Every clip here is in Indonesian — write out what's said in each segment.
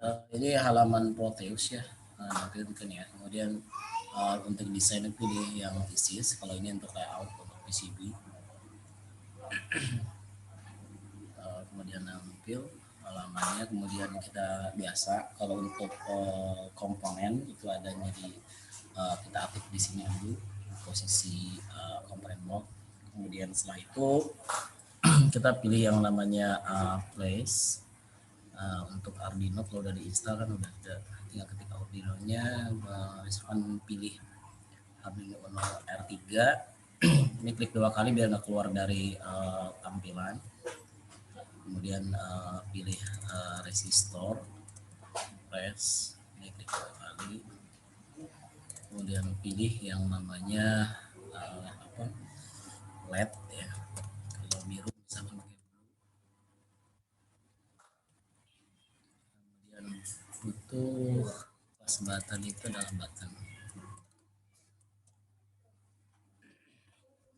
Ini halaman Proteus ya. Nanti mungkin ya. Kemudian untuk desain pilih yang ISIS. Kalau ini untuk layout untuk PCB. Kemudian ambil halamannya. Kemudian kita biasa kalau untuk komponen itu adanya di kita aktif di sini dulu posisi komponen block. Kemudian setelah itu kita pilih yang namanya place. Untuk Arduino kalau udah diinstal kan udah ada, tinggal ketik Arduino-nya, misalkan pilih Arduino Uno R3. Ini klik 2 kali biar nggak keluar dari tampilan. Kemudian pilih resistor, press, ini klik 2 kali. Kemudian pilih yang namanya LED ya. Kalau biru misalkan pakai blue. Kemudian butuh pas button itu adalah button.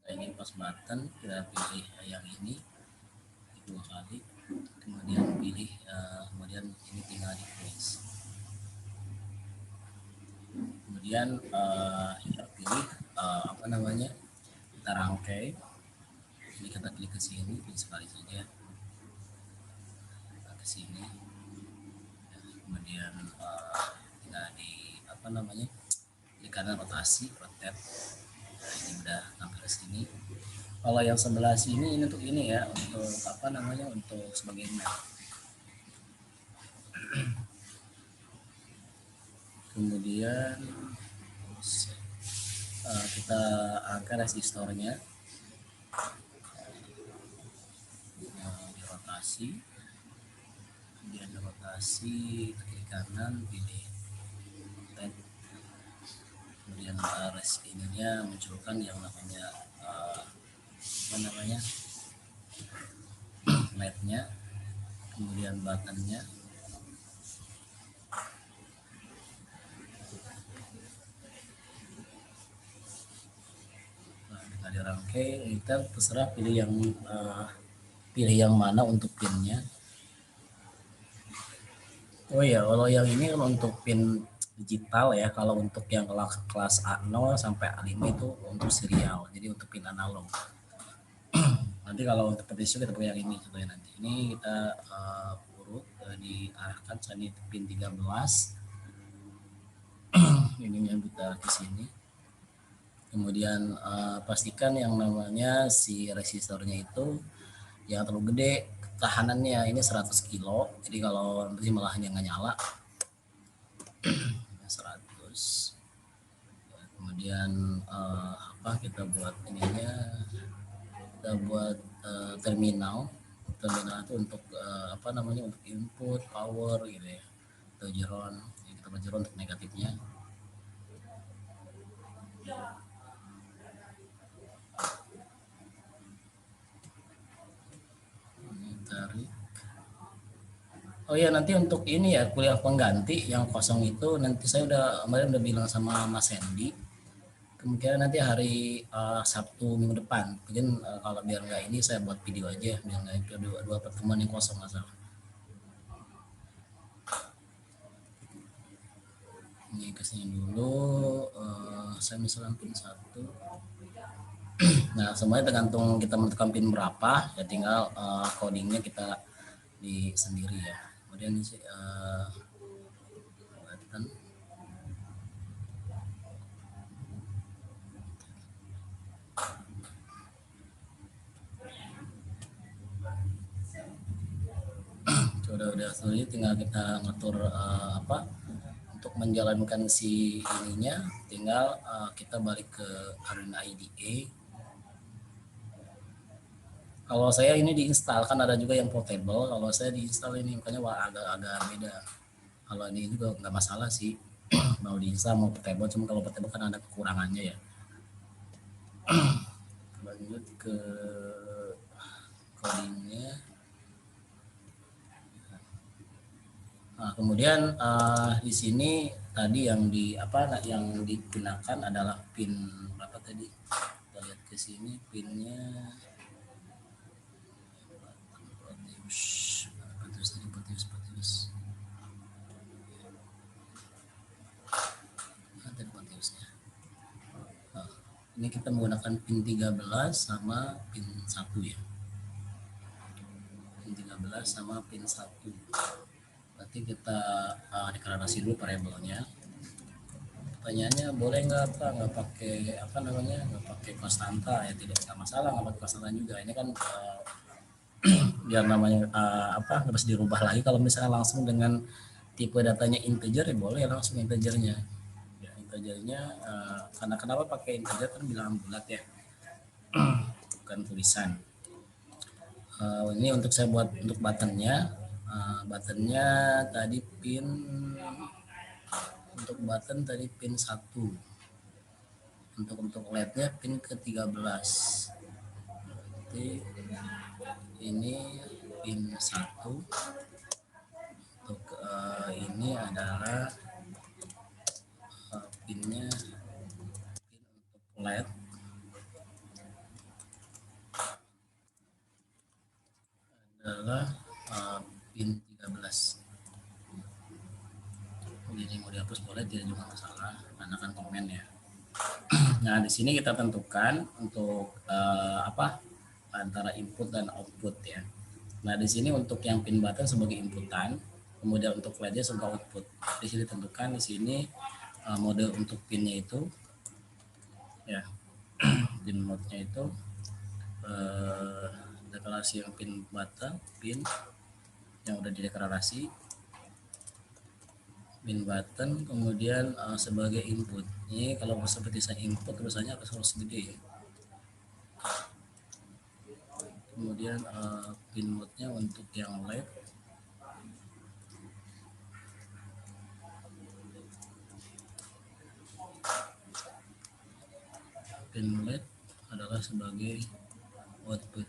Nah, ini pas button kita pilih yang ini 2 kali, kemudian pilih kemudian ini tinggal di place. Kemudian kita pilih apa namanya, kita rangkai. Ini kita klik ke sini, pilih sekali saja ke sini. Kemudian tinggal di apa namanya, di kanan rotasi, rotate. Nah, ini udah tampil ke sini. Kalau yang sebelah sini ini untuk ini ya, untuk apa namanya, untuk sebagai map. Kemudian kita angkat resistornya, dirotasi, kemudian rotasi ke kiri kanan, pilih tab. Kemudian ininya munculkan yang namanya apa namanya, LED-nya, kemudian buttonnya. Nah, kita dirangkai, kita terserah pilih yang mana untuk pinnya. Oh ya, kalau yang ini kan untuk pin digital ya. Kalau untuk yang kelas A0 sampai A5 itu untuk serial, jadi untuk pin analog. Nanti kalau untuk petition kita pakai yang ini contohnya nanti. Ini kita urut diarahkan ini pin 13. Ini yang kita ke sini. Kemudian pastikan yang namanya si resistornya itu yang terlalu gede, tahanannya ini 100 kilo. Jadi kalau nanti malahnya nggak nyala. 100. Kemudian apa kita buat ininya, kita buat terminal itu untuk apa namanya, untuk input power gitu ya, atau jeron. Kita buat jeron untuk negatifnya. Ini tarik. Oh ya, nanti untuk ini ya, kuliah pengganti yang kosong itu nanti saya kemarin udah bilang sama Mas Hendy, kemungkinan nanti hari Sabtu minggu depan. Mungkin kalau biar nggak ini saya buat video aja, biar nggak dua pertemuan yang kosong masalah. Ini kesini dulu, saya misalkan pin 1. Nah, semuanya tergantung kita menentukan pin berapa, ya tinggal codingnya kita di sendiri ya. Kemudian ini button. Udah selanjutnya tinggal kita ngatur apa untuk menjalankan si ininya, tinggal kita balik ke Arduino IDE. Kalau saya ini diinstal, kan ada juga yang portable. Kalau saya diinstal ini makanya agak beda. Kalau ini juga nggak masalah sih, mau diinstal mau portable, cuma kalau portable kan ada kekurangannya ya. Lanjut ke codingnya. Nah, kemudian di sini tadi yang digunakan adalah pin berapa tadi? Kita lihat ke sini pinnya. Proteus. Ini kita menggunakan pin 13 sama pin 1 ya. Pin 13 sama pin 1. Berarti kita deklarasi dulu variabelnya. Pertanyaannya boleh nggak pakai nggak pakai konstanta ya, tidak masalah, nggak pakai konstanta juga. Ini kan biar namanya harus dirubah lagi. Kalau misalnya langsung dengan tipe datanya integer ya boleh langsung integernya. Ya, integernya karena kenapa pakai integer kan bilangan bulat ya, bukan tulisan. Ini untuk saya buat untuk buttonnya. Buttonnya tadi untuk button tadi pin 1. Untuk LED-nya pin ke-13. Berarti ini pin 1. Untuk ini adalah pinnya pin untuk LED adalah pin 13. Jadi mau dihapus boleh, tidak juga masalah karena kan komen ya. Nah, di sini kita tentukan untuk antara input dan output ya. Nah, di sini untuk yang pin button sebagai inputan, kemudian untuk LED-nya sebagai output. Di sini tentukan di sini mode untuk pinnya itu ya. Pin mode-nya itu deklarasi yang pin button, pin yang udah dideklarasi pin button, kemudian sebagai input. Ini kalau seperti saya input tulisannya harus gede ya. Kemudian pin mode-nya untuk yang LED pin LED adalah sebagai output.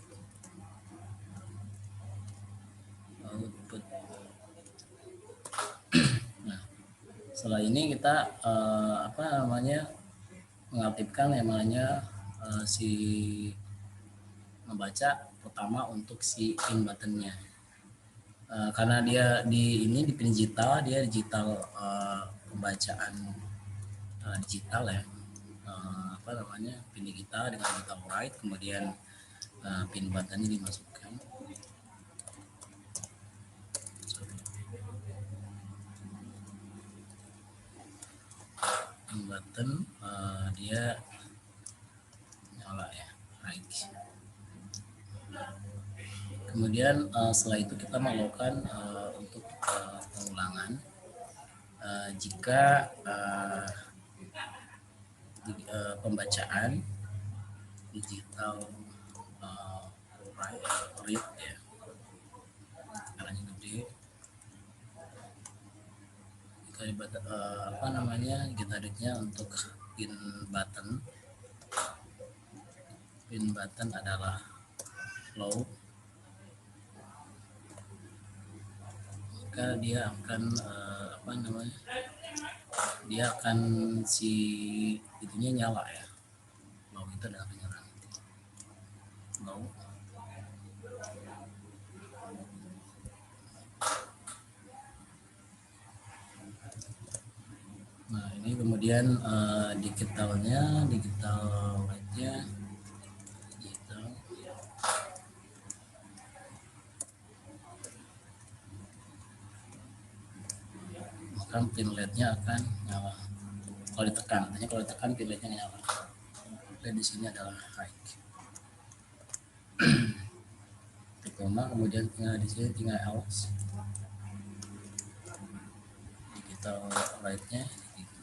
Nah, setelah ini kita mengaktifkan yang namanya si membaca pertama untuk si pin buttonnya. Karena dia di pin digital, dia digital pembacaan digital ya. Pin digital dengan digital write, kemudian pin buttonnya dimasukkan. Pin button dia nyala ya, right. Kemudian setelah itu kita melakukan untuk pengulangan. Jika pembacaan digital read ya, caranya gede. Jika kita readnya untuk pin button adalah low, maka dia akan dia akan si itunya nyala ya. Low itu adalah penyalahan low. Nah, ini kemudian digital lightnya digital. Maka pin LED-nya akan nyala. Kalau ditekan pin LED-nya nyala. Dan di sini adalah high. Kemudian di sini tinggal else. Digital light-nya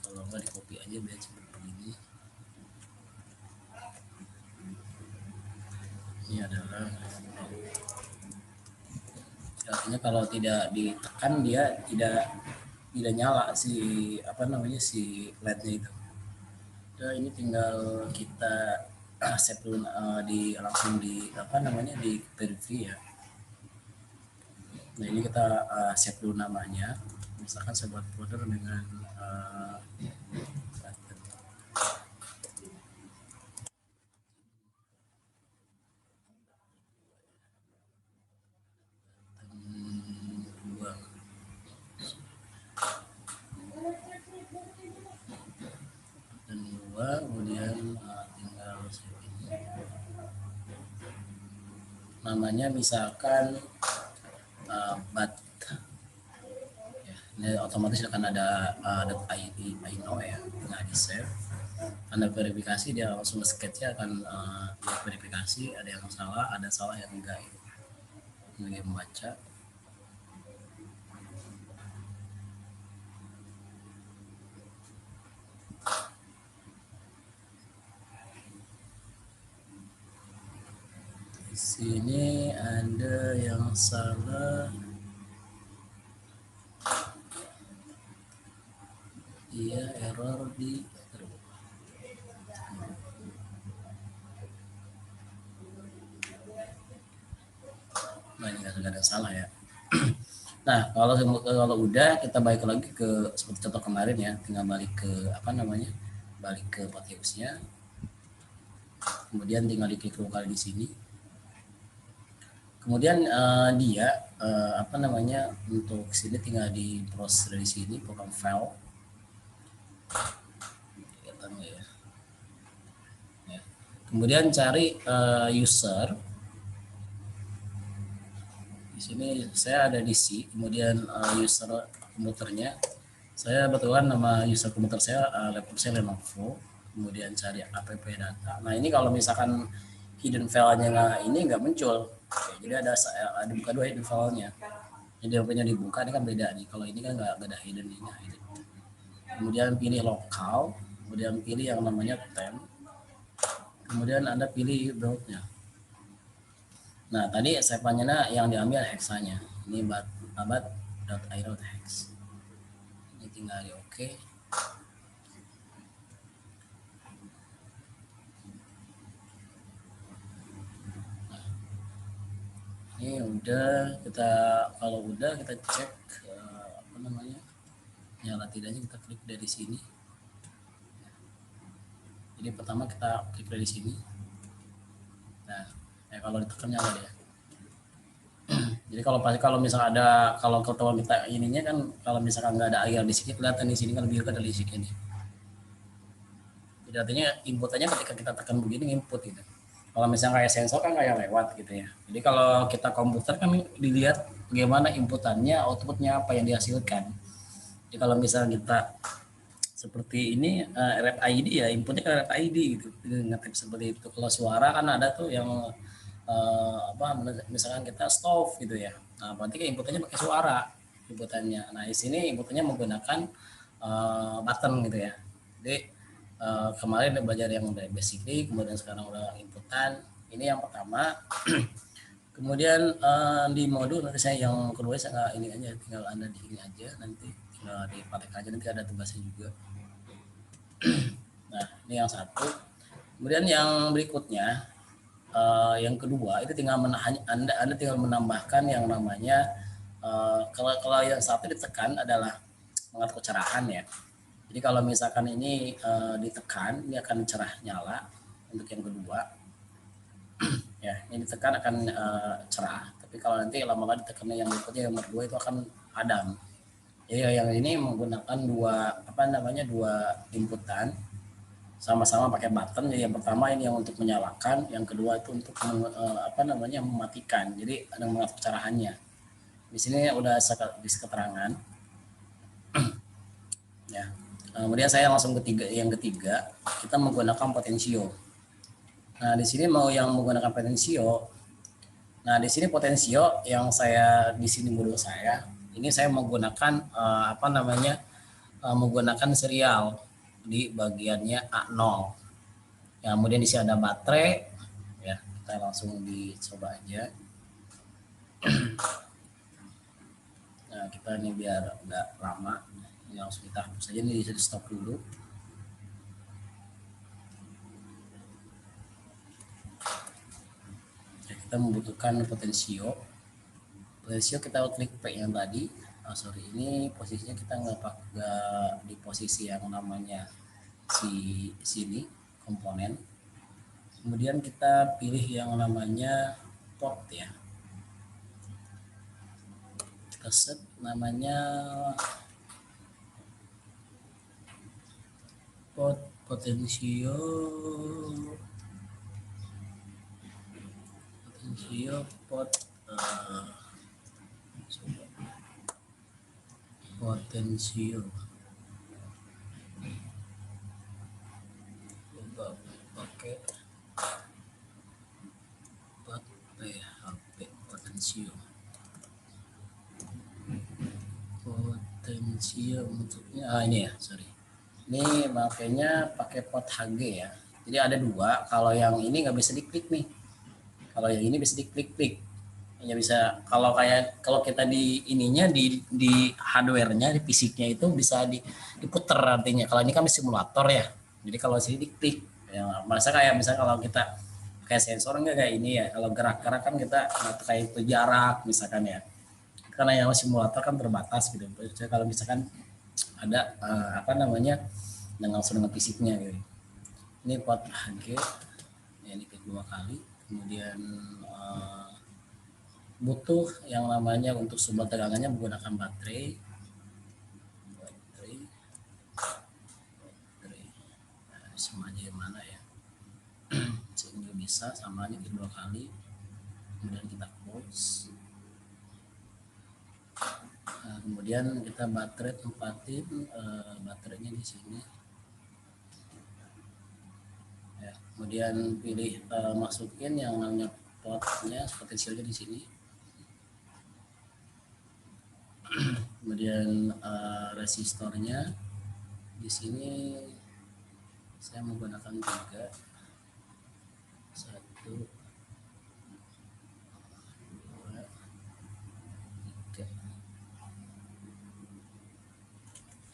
kalau nggak di copy aja biar seperti begini. Ini adalah artinya kalau tidak ditekan dia tidak nyala si si LED-nya itu. Nah, ini tinggal kita set dulu langsung di preview ya. Nah, ini kita set dulu namanya. Misalkan saya buat folder dengan kemudian tinggal namanya misalkan but ya, ini otomatis akan ada .ino ya, tinggal di save. Anda verifikasi dia langsung sketchnya akan dia verifikasi ada yang salah, ada salah yang enggak. Ini membaca. Di sini ada yang salah. Iya, error di nah, ini nggak ada salah ya. Nah, kalau udah kita balik lagi ke seperti contoh kemarin ya, tinggal balik ke apa namanya? Balik ke Proteusnya. Kemudian tinggal diklik dua kali di sini. Kemudian dia apa namanya? Untuk sini tinggal di browse dari sini program file. Kelihatan ya. Ya. Kemudian cari user. Di sini saya ada di C, kemudian user komputernya. Saya kebetulan nama user komputer saya laptop saya Lenovo. Kemudian cari app data. Nah ini kalau misalkan hidden file-nya ini nggak muncul. Oke, jadi ada buka dua hidden file-nya. Jadi app-nya dibuka ini kan beda nih. Kalau ini kan nggak ada hidden ini. Kemudian pilih lokal, kemudian pilih yang namanya temp. Kemudian Anda pilih browse-nya. Nah tadi saya panjangnya yang diambil hexanya. Ini abad.io.hex. Ini tinggal di oke. Ini udah kalau udah kita cek apa namanya nyala tidaknya, kita klik dari sini. Jadi pertama kita klik dari sini. Nah kalau ditekan nyala dia. Jadi kalau misalnya ada kalau ketahuan kita ininya kan kalau misalkan nggak ada air di sini kelihatan di sini kan biru ada listrik ini. Jadi artinya inputannya ketika kita tekan begini input gitu. Kalau misalnya kayak sensor kan kayak lewat gitu ya. Jadi kalau kita komputer kan dilihat bagaimana inputannya, outputnya apa yang dihasilkan. Jadi kalau misalnya kita seperti ini RFID ya, inputnya kan RFID gitu. Ngetik seperti itu. Kalau suara kan ada tuh yang apa misalkan kita stop gitu ya. Nah, berarti kan inputannya pakai suara inputannya. Nah, di sini inputannya menggunakan button gitu ya. Jadi kemarin belajar yang udah basically, kemudian sekarang udah inputan. Ini yang pertama. Kemudian di modul nanti saya yang kedua saya ini aja, tinggal Anda di ini aja, nanti tinggal dipraktek aja, nanti ada tugasnya juga. Nah ini yang satu. Kemudian yang berikutnya yang kedua itu tinggal Anda tinggal menambahkan yang namanya kalau yang satu ditekan adalah mengatur kecerahan ya. Jadi kalau misalkan ini ditekan, ini akan cerah nyala untuk yang kedua. Ya, ini ditekan akan cerah. Tapi kalau nanti lama-lama ditekan yang berikutnya yang nomor 2 itu akan padam. Jadi yang ini menggunakan dua inputan sama-sama pakai button. Jadi yang pertama ini yang untuk menyalakan, yang kedua itu untuk mematikan. Jadi ada mengatur cerahannya. Di sini udah di keterangan. Ya. Kemudian saya langsung yang ketiga kita menggunakan potensio. Nah, di sini mau yang menggunakan potensio. Nah, di sini potensio yang saya di sini modul saya, ini saya menggunakan menggunakan serial di bagiannya A0. Ya, kemudian di sini ada baterai. Ya, kita langsung dicoba aja. Nah, kita ini biar nggak lama, ini langsung kita hapus saja, ini di stop dulu. Kita membutuhkan potensio kita klik P yang tadi. Ini posisinya kita nggak di posisi yang namanya sini komponen. Kemudian kita pilih yang namanya port ya, kita set namanya port potensio potensio pot potensio coba pakai PHP potensio untuknya ini ya, sorry, ini makanya pakai pot HG ya. Jadi ada dua, kalau yang ini nggak bisa diklik nih, kalau yang ini bisa diklik-klik ya, bisa. Kalau kalau kita di ininya di hardware-nya, di fisiknya itu bisa diputer artinya. Kalau ini kan simulator ya, jadi kalau sini diklik ya, masa kayak misalnya kalau kita kayak sensor enggak kayak ini ya, kalau gerak-gerak kan kita kayak itu jarak misalkan ya, karena yang simulator kan terbatas gitu. Jadi kalau misalkan ada apa namanya dengan langsung dengan fisiknya gitu. Ini pot HG ya, ini klik 2 kali, kemudian butuh yang namanya untuk sumber tegangannya menggunakan baterai. Nah, semuanya gimana ya, sehingga bisa sama ini 2 kali, kemudian kita close. Nah, kemudian kita baterai tempatin baterainya di sini ya, kemudian pilih masukin yang namanya potnya, potensialnya di sini. Kemudian resistornya di sini saya menggunakan 3, 1, 2, 3.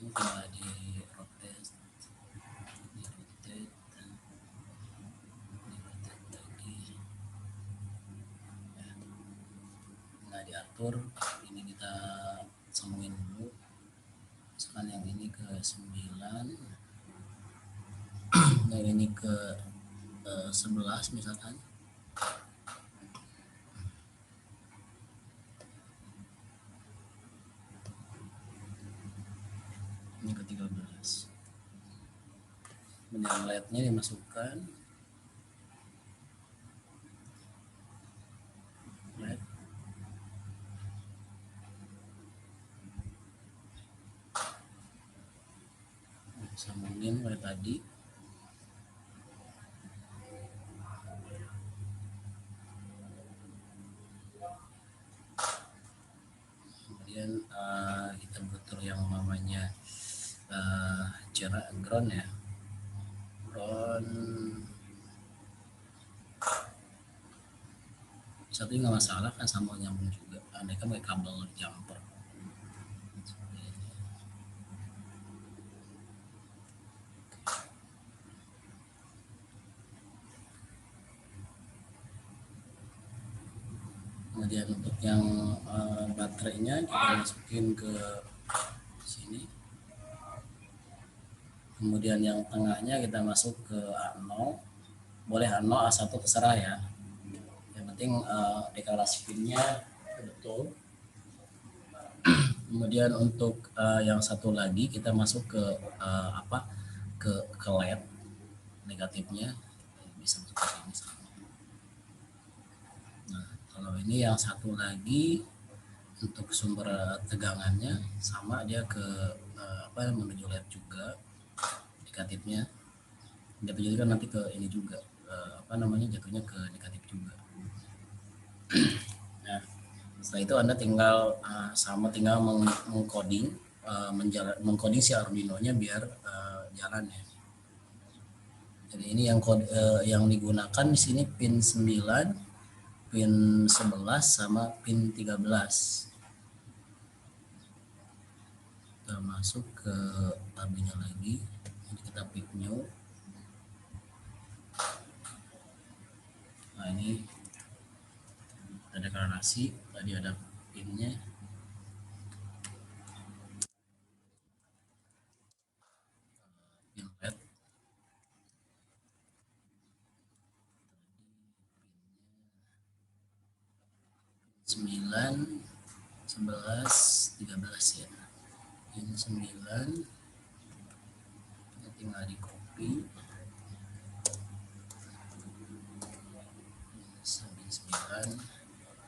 Ini tinggal di rotate, lagi ya. Nah, diatur ini kita sambungin dulu, misalkan yang ini ke 9, yang ini ke 11 misalkan. Ini ke 13. Kemudian LED-nya dimasukkan. LED. Sambungin kayak tadi. Kemudian kita butuh yang namanya jarak ground ya, ground satu nggak masalah kan, sama nyambung juga, andai kan pakai kabel jumper. Kemudian untuk yang baterainya kita masukin ke sini. Kemudian yang tengahnya kita masuk ke A0, boleh A0 A1 terserah ya, yang penting deklarasi pinnya betul. Kemudian untuk yang satu lagi kita masuk ke ke LED negatifnya, bisa masuk ke sini. Nah, kalau ini yang satu lagi untuk sumber tegangannya sama, dia ke menuju LED juga negatifnya. Jatuhnya kan nanti ke ini juga jatuhnya ke negatif juga. Nah, setelah itu Anda tinggal tinggal mengcoding mengcoding si Arduino-nya biar jalan ya. Jadi ini yang digunakan di sini pin 9, pin 11 sama pin 13. Kita masuk ke tabnya lagi. Jadi kita pick new. Nah, ini ada deklarasi, tadi ada pinnya. Pin LED. 9, 11, 13 ya. Ini 9. Ini tinggal di copy. 9. 9,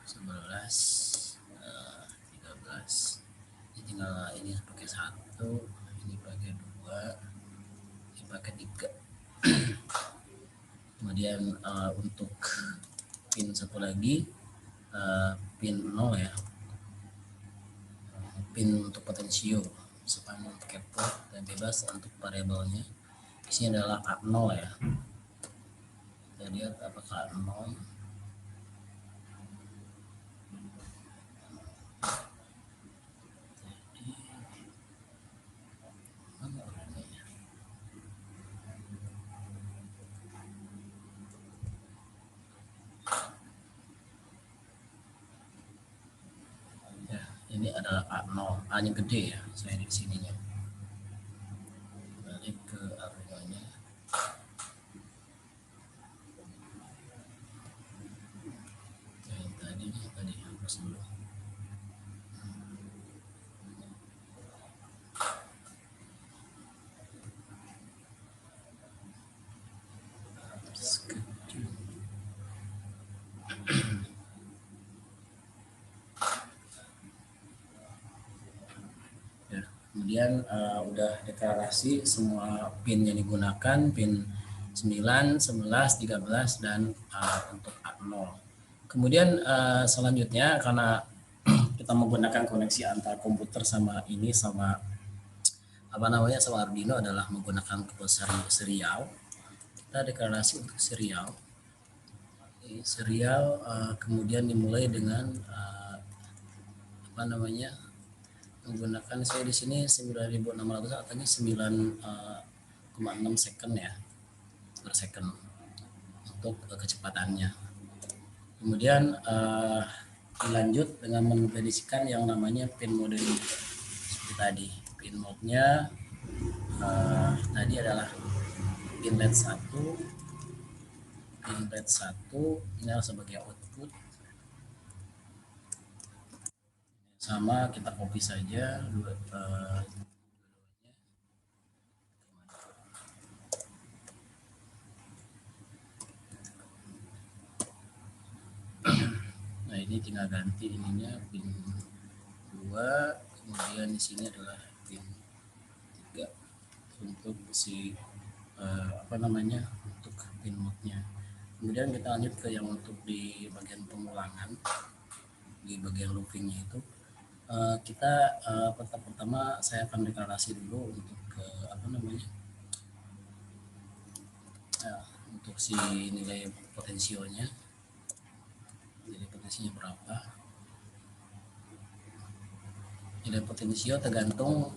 11, 13. Ini tinggal ini pakai 1, ini pakai 2, ini pakai 3. Kemudian untuk pin satu lagi, pin 0 ya, pin untuk potensio sepanjang pakai port dan bebas untuk variabelnya. Di sini adalah A0 ya. Kita lihat apakah A0. Ini adalah A0, A nya gede ya, saya di sininya. Balik ke aromanya. Tadi hapus dulu. Kemudian udah deklarasi semua pin yang digunakan, pin 9, 11, 13 dan untuk A0. Kemudian selanjutnya karena kita menggunakan koneksi antar komputer sama ini sama sama Arduino adalah menggunakan kode serial. Kita deklarasi untuk serial. Serial kemudian dimulai dengan menggunakan saya di sini 9600 artinya 9,6 second ya per second untuk kecepatannya. Kemudian dilanjut dengan mempredisikan yang namanya pin mode seperti tadi. Pin mode-nya tadi adalah pin LED 1, pin LED 1 ini adalah sebagai output. Sama kita copy saja nah ini tinggal ganti ininya pin 2, kemudian di sini adalah pin 3 untuk si untuk pin mode-nya. Kemudian kita lanjut ke yang untuk di bagian pengulangan, di bagian loopingnya itu kita pertama saya akan deklarasi dulu untuk untuk si nilai potensionya. Nilai potensinya berapa? Nilai potensio tergantung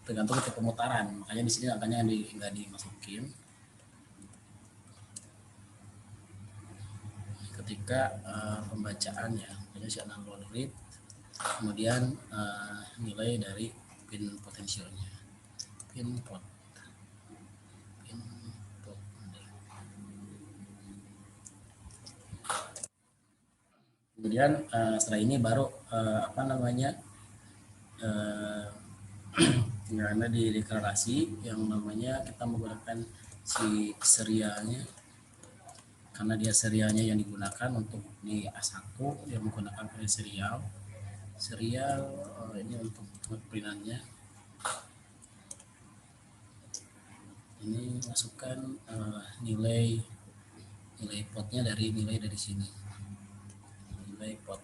tergantung tipe pemutaran. Makanya di sini angkanya nggak dimasukin. Ketika pembacaan ya, si analog read, kemudian nilai dari pin potensionya, pin pot. Kemudian setelah ini baru karena di deklarasi yang namanya kita menggunakan si serialnya, karena dia serialnya yang digunakan untuk di A1 yang menggunakan serial ini untuk printannya. Ini masukkan nilai potnya dari sini, nilai pot,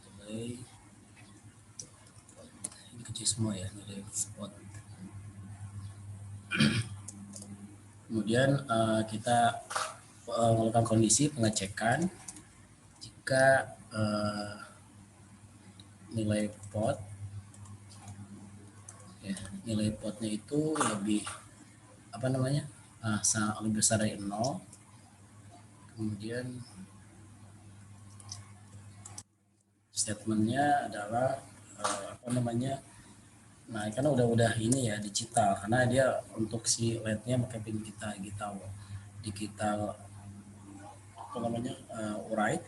nilai ini kecil semua ya, nilai pot. Kemudian kita melakukan kondisi pengecekan jika nilai pot ya, nilai potnya itu lebih lebih besar dari 0. Kemudian statementnya adalah nah karena udah ini ya digital, karena dia untuk si LED-nya pakai pin digital write.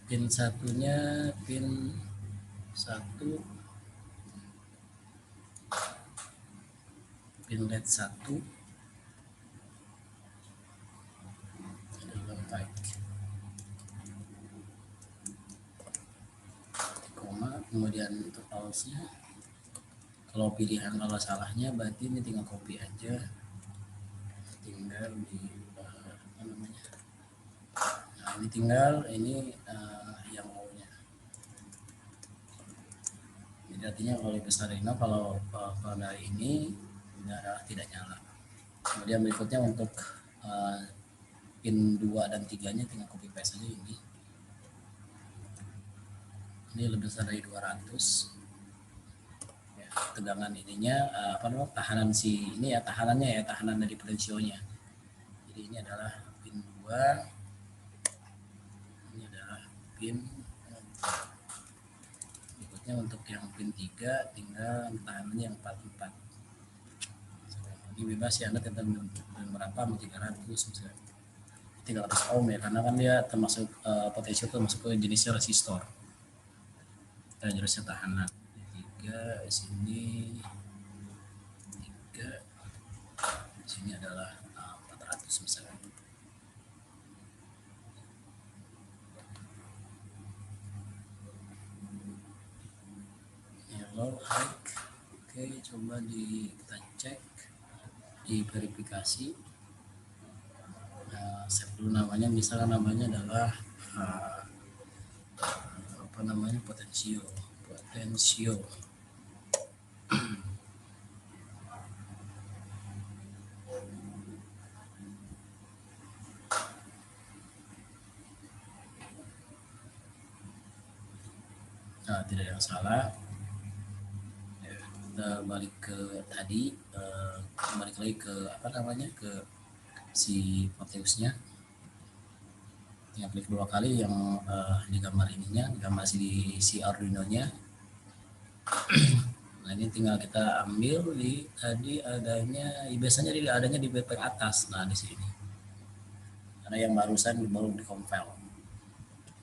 Pin satunya pin 1 pin LED 1 adalah baik, koma, kemudian untuk false-nya, kalau pilihan kalau salahnya berarti ini tinggal copy aja, tinggal di apa namanya, nah ini tinggal ini yang maunya. Jadi artinya kalau besar ini kalau dari ini adalah tidak nyala. Kemudian berikutnya untuk pin 2 dan 3 nya tinggal copy paste aja ini. Ini lebih besar dari 200. Ya, tegangan ininya apa namanya, tahanan si ini ya, tahanannya ya, tahanan dari potensionya. Jadi ini adalah pin 2. Ini adalah pin. Berikutnya untuk yang pin 3 tinggal tahanannya yang 44. Ini bebas ya, Anda tentang berapa, 300 misalnya. 300 ohm ya, karena kan dia termasuk potensio termasuk ke jenisnya resistor dan jenisnya tahanan. 3 di sini, 3 di sini adalah 400 misalnya. Ya, low high. Oke, coba kita cek di verifikasi. Save dulu namanya, misalnya namanya adalah apa namanya, potensio. Nah, tidak ada yang salah. Ya, kita balik ke tadi, balik lagi ke apa namanya, ke si Proteusnya. Tinggal klik 2 kali yang digambar ininya, digambar si Arduino-nya. Nah, ini tinggal kita ambil di tadi adanya, biasanya adanya di backpack atas. Nah, di sini. Karena yang barusan baru di compile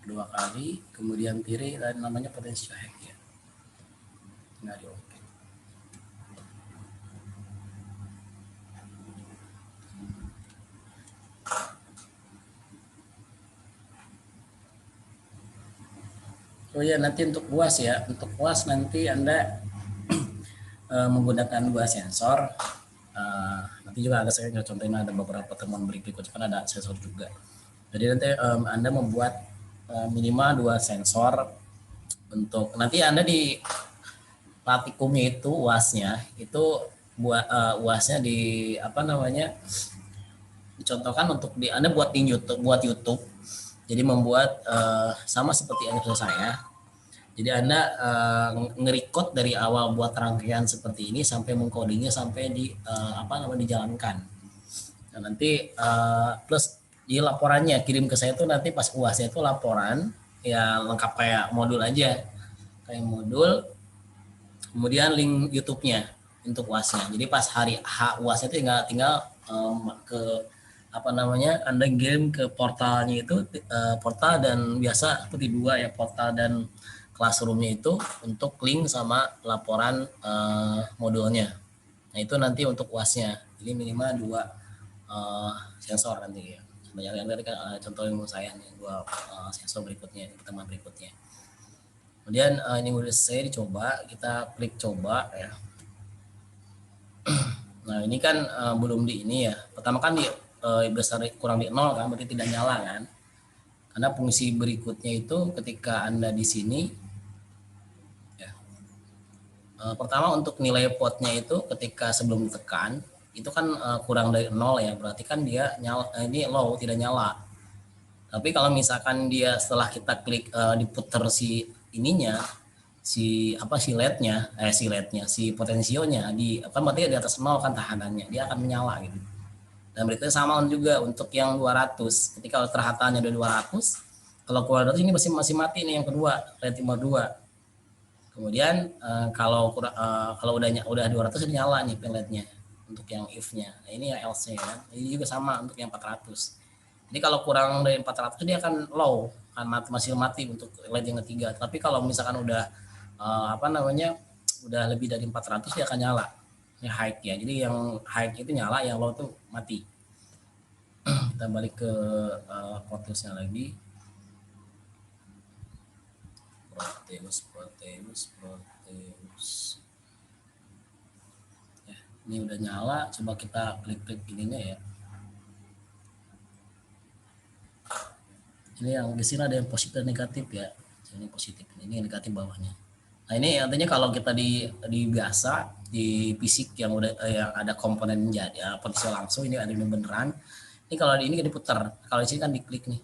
2 kali, kemudian pilih dan namanya potential hack ya. Tinggal di OK. Oh ya, nanti untuk UAS ya, untuk UAS nanti Anda menggunakan 2 sensor. Nanti juga ada saya contohin, ada beberapa temuan berikutnya kan ada sensor juga. Jadi nanti Anda membuat minimal 2 sensor untuk nanti Anda di praktikumnya itu UASnya itu buat UASnya di apa namanya, dicontohkan untuk Anda buat di YouTube. Jadi membuat sama seperti yang saya. Jadi Anda nge-record dari awal buat rangkaian seperti ini sampai mengcodingnya sampai di apa namanya, dijalankan. Nah, nanti plus di laporannya kirim ke saya itu nanti pas UASnya itu laporan ya lengkap kayak modul aja, kayak modul, kemudian link YouTube-nya untuk UASnya. Jadi pas hari H UASnya itu tinggal ke apa namanya, Anda kirim ke portalnya itu portal dan biasa seperti 2 ya, portal dan classroom-nya itu untuk link sama laporan modulnya. Nah, itu nanti untuk UASnya. Jadi minimal 2 sensor nanti ya. Banyak yang tadi kan contoh ilmu saya nih, 2 sensor berikutnya, pertemuan berikutnya. Kemudian ini udah saya dicoba, kita klik coba ya. Nah, ini kan belum di ini ya. Pertama kan di besar kurang di 0 kan, berarti tidak nyala kan. Karena fungsi berikutnya itu ketika Anda di sini ya. Pertama untuk nilai potnya itu ketika sebelum ditekan itu kan kurang dari 0 ya, berarti kan dia nyala, ini low, tidak nyala. Tapi kalau misalkan dia setelah kita klik diputer si ininya, si LED-nya, si potensionya di apa, berarti di atas 0 kan tahanannya, dia akan menyala gitu. Dan berikutnya sama juga untuk yang 200. Ketika terhatannya udah 200, kalau keluar 200 ini masih mati nih yang kedua, LED timur 2. Kemudian kalau udah 200 nyala nih LED-nya untuk yang if-nya. Nah, ini ya else ya. Ini juga sama untuk yang 400. Jadi kalau kurang dari 400 dia akan low, kan masih mati untuk LED yang ketiga. Tapi kalau misalkan udah apa namanya, udah lebih dari 400 dia akan nyala. Ini high ya. Jadi yang high itu nyala, yang low tuh mati. Kita balik ke Proteusnya lagi. Proteus. Ya, ini udah nyala. Coba kita klik ininya ya. Ini yang di sini ada yang positif dan negatif ya. Ini positif, ini negatif bawahnya. Nah ini artinya kalau kita di biasa di fisik yang udah yang ada komponen jadi ya, potensial langsung, ini ada yang beneran. Ini kalau di ini diputar, kalau di sini kan diklik nih.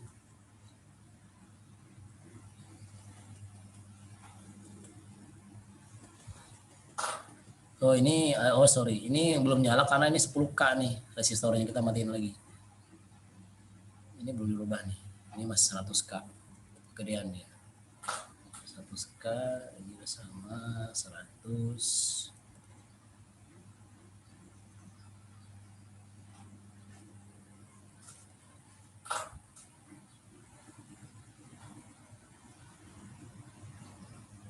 Oh ini, oh sorry, ini belum nyala karena ini 10K nih resistornya, kita matiin lagi. Ini belum dirubah nih, ini masih 100K gedean ya. 100K ini sama 100.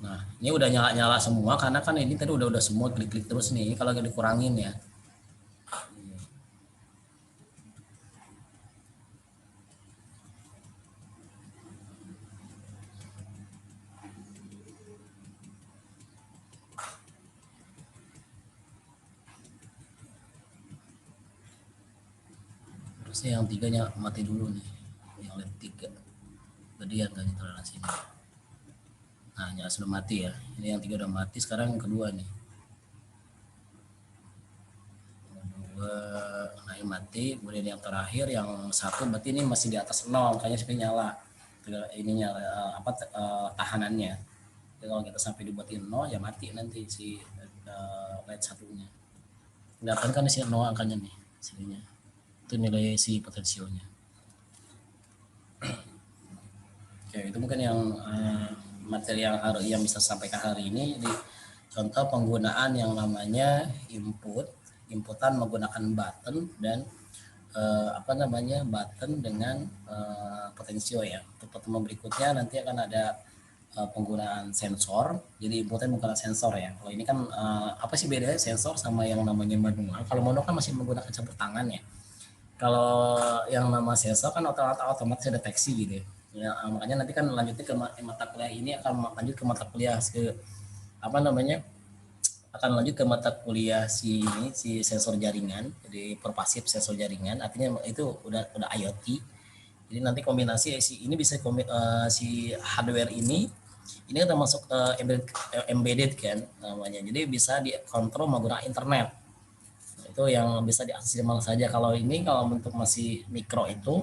Nah, ini udah nyala-nyala semua karena kan ini tadi udah semua klik-klik terus nih. Ini kalau dikurangin ya. Terusnya yang 3-nya mati dulu nih. Yang LED 3. Gedean kan toleransi ini. Nah, nyala sudah mati ya. Ini yang 3 udah mati, sekarang yang kedua nih. Nah ini mati, kemudian yang terakhir yang 1 berarti ini masih di atas 0, makanya sebenarnya nyala ininya tahanannya. Jadi kalau kita sampai dibuatin 0 ya mati nanti si LED 1-nya. Kelihatan kan di sini 0 angkanya nih sininya. Itu nilai si potensionya. Oke, itu mungkin yang materi yang bisa sampaikan hari ini. Jadi contoh penggunaan yang namanya inputan menggunakan button dan button dengan potensio ya. Untuk pertemuan berikutnya nanti akan ada penggunaan sensor. Jadi inputnya menggunakan sensor ya. Kalau ini kan apa sih bedanya sensor sama yang namanya manual? Kalau manual kan masih menggunakan campur tangan ya. Kalau yang nama sensor kan otomatis deteksi gitu ya. Ya, makanya nanti kan lanjutnya ke mata kuliah ini akan lanjut ke mata kuliah akan lanjut ke mata kuliah si sensor jaringan, jadi pervasif sensor jaringan, artinya itu udah IoT. Jadi nanti kombinasi ini bisa si hardware ini termasuk embedded kan namanya, jadi bisa dikontrol menggunakan internet. Itu yang bisa diakses di mana saja. Kalau bentuk masih mikro itu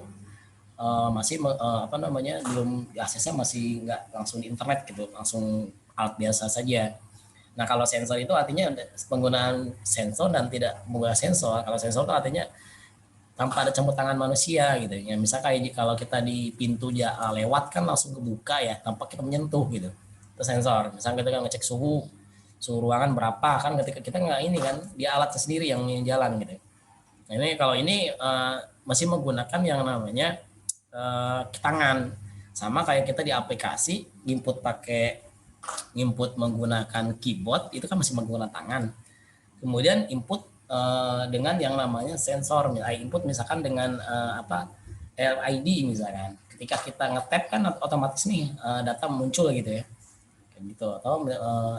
masih belum diaksesnya, masih nggak langsung di internet gitu, langsung alat biasa saja. Nah kalau sensor itu artinya penggunaan sensor dan tidak menggunakan sensor. Kalau sensor itu artinya tanpa ada campur tangan manusia gitu ya. Misal kayak kalau kita di pintu lewat kan langsung kebuka ya tanpa kita menyentuh gitu. Itu sensor. Misalnya kita ngecek suhu ruangan berapa kan, ketika kita nggak ini kan dia alatnya sendiri yang jalan gitu. Nah ini kalau ini masih menggunakan yang namanya tangan, sama kayak kita di aplikasi input menggunakan keyboard itu kan masih menggunakan tangan. Kemudian input dengan yang namanya sensor, input misalkan dengan LED misalkan. Ketika kita nge-tap kan otomatis nih data muncul gitu ya. Gitu, atau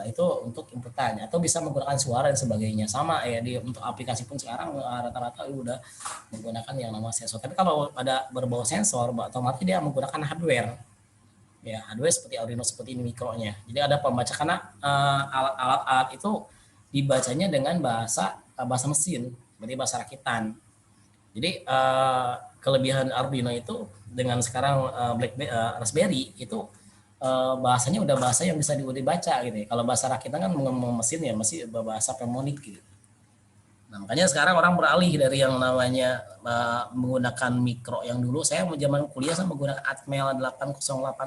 itu untuk inputannya, atau bisa menggunakan suara dan sebagainya, sama ya untuk aplikasi pun sekarang rata-rata udah menggunakan yang namanya sensor. Tapi kalau ada berbau sensor otomatis dia menggunakan hardware ya, hardware seperti Arduino seperti ini mikronya. Jadi ada pembaca karena alat-alat itu dibacanya dengan bahasa mesin, berarti bahasa rakitan. Jadi kelebihan Arduino itu dengan sekarang Raspberry itu bahasanya udah bahasa yang bisa dibaca gitu ya. Kalau bahasa rakitan kan mesin ya masih bahasa pneumonik gitu. Nah, makanya sekarang orang beralih dari yang namanya menggunakan mikro yang dulu. Saya zaman kuliah sama menggunakan Atmel 8086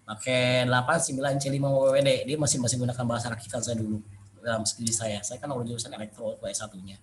pakai 89C5 WWD. Dia masih menggunakan bahasa rakitan saya dulu dalam studi saya. Saya kan jurusan elektro S1-nya.